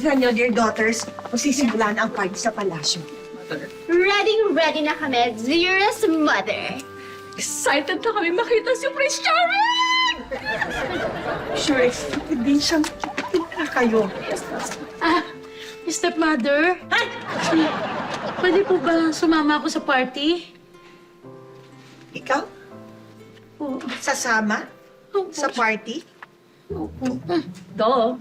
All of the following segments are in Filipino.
Tignan niyo, dear daughters, magsisimula na ang party sa palasyo. Ready na kami, dearest mother. Excited na kami makita si Prince Charming! Sure, excited din siyang kita kayo. Stepmother? Ay! Pwede po ba sumama ako sa party? Ikaw? Oo. Sasama? Sa party? Do.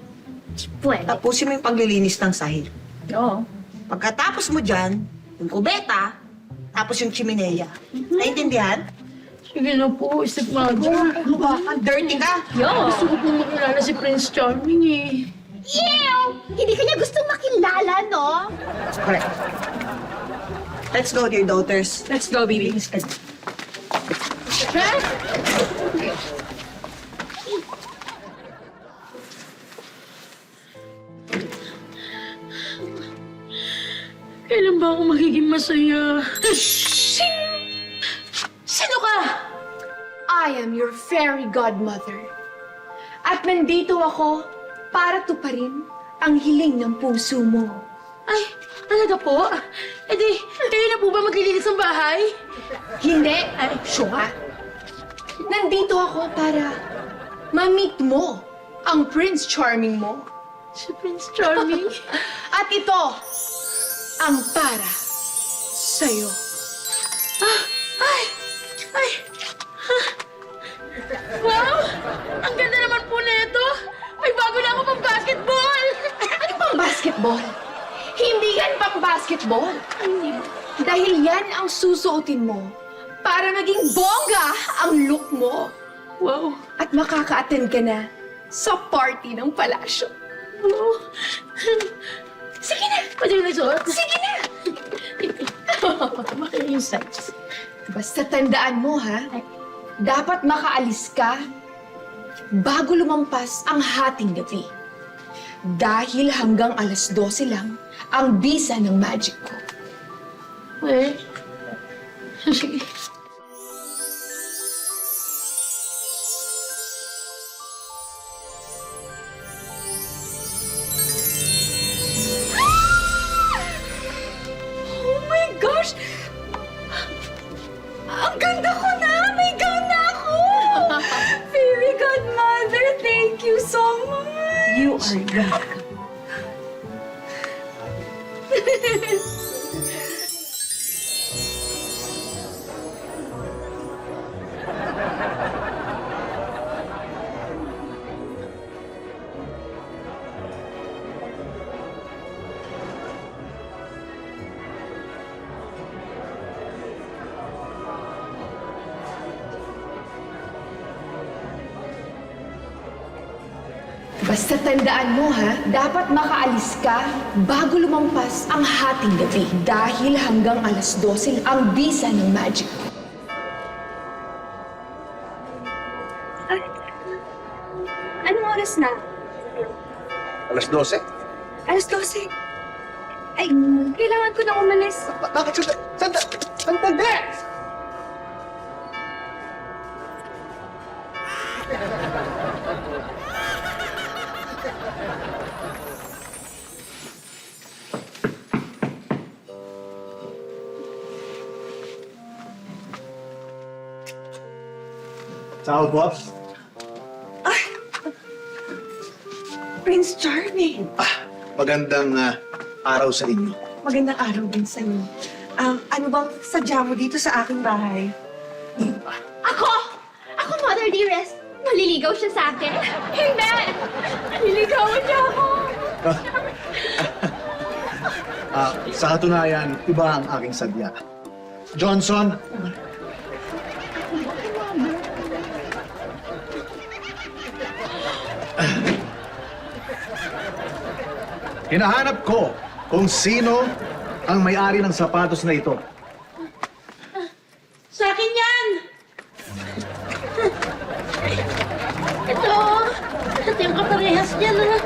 Pwede. Tapusin mo yung paglilinis ng sahig. Do. Pagkatapos mo dyan, yung kubeta, tapos yung chimenea. Naintindihan? Sige na po, stepmother. Ano ba? Ang dirty ka! Gusto ko pong makilala si Prince Charming eh. Ew! Hindi kanya gustong makilala, no? Correct. Let's go, dear daughters. Let's go, baby. Kailan ba ako magiging masaya? Sino ka? I am your fairy godmother. At nandito ako para tuparin ang hiling ng puso mo. Ay, talaga po? E di, kayo na po ba maglilinis ng bahay? Hindi, sure. Nandito ako para ma-meet mo ang Prince Charming mo. Si Prince Charming? At ito ang para sa'yo. Ay! Wow! Ang ganda naman po nito! May bago na ako pang basketball! Ano pang basketball? Hindi yan pang basketball. Hindi ba? Dahil yan ang susuotin mo para maging bongga ang look mo. Wow! At makaka-attend ka na sa party ng palasyo. Wow! Sige na! Pwede ko na isuot? Sige na! Maki-insights. Basta tandaan mo, ha? Dapat makaalis ka bago lumampas ang hating gabi. Dahil hanggang alas 12 lang ang bisa ng magic ko. Eh? Sige. Oh my gosh! Ang ganda ko na! May gown na ako! Fairy godmother, thank you so much! You are welcome. Basta tandaan mo, ha? Dapat makaalis ka bago lumampas ang hating gabi. Dahil hanggang alas 12 ang bisa ng magic ko. Anong oras na? Alas 12? Alas 12. Ay, kailangan ko na umalis. Bakit sandali! Sahod, boss? Prince Charming, Magandang araw sa inyo. magandang araw din sa'yo. Ano bang sadya mo dito sa aking bahay? Ako! Ako, Mother Dearest! Maliligaw siya sa akin? Hindi! Naliligawan niya ako! Sa katunayan, iba ang aking sadya. Johnson! Hinahanap ko kung sino ang may-ari ng sapatos na ito. Sa akin yan! Ito! Ito yung kaparehas niya, no?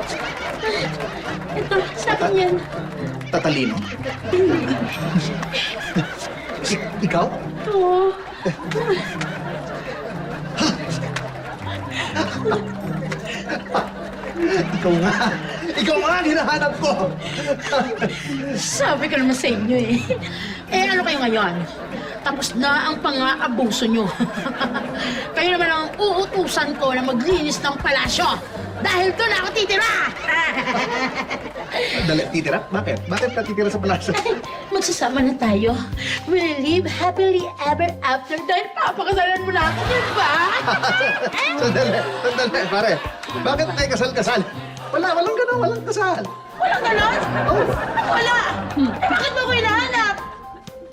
Ito, sa akin yan. Tatalino. Ikaw? Oo. Ikaw nga. Ikaw nga ang hinahanap ko! Sabi ko naman sa inyo eh. Eh ano kayo ngayon? Tapos na ang pang-aabuso nyo. Kayo naman ang uutusan ko na maglinis ng palasyo. Dahil doon ako titira! Dali, titira? Bakit? Bakit ka titira sa palasyo? Magsasama na tayo. We'll live happily ever after dahil papakasalan mo na ako, di ba? Sandali, pare. Bakit may kasal-kasal? Walang gano'n, walang kasal. Walang ganon? Oh, Wala! Eh bakit mo ko hinahanap?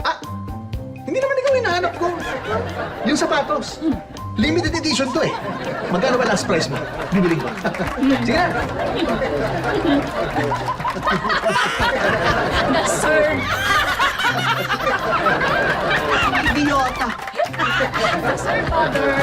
ah, hindi naman ikaw hinahanap ko. Yung sapatos. Limited edition to eh. Magkano ba last price mo? Bibiling ko. Sige na. Sir! Idiota. Sir, father!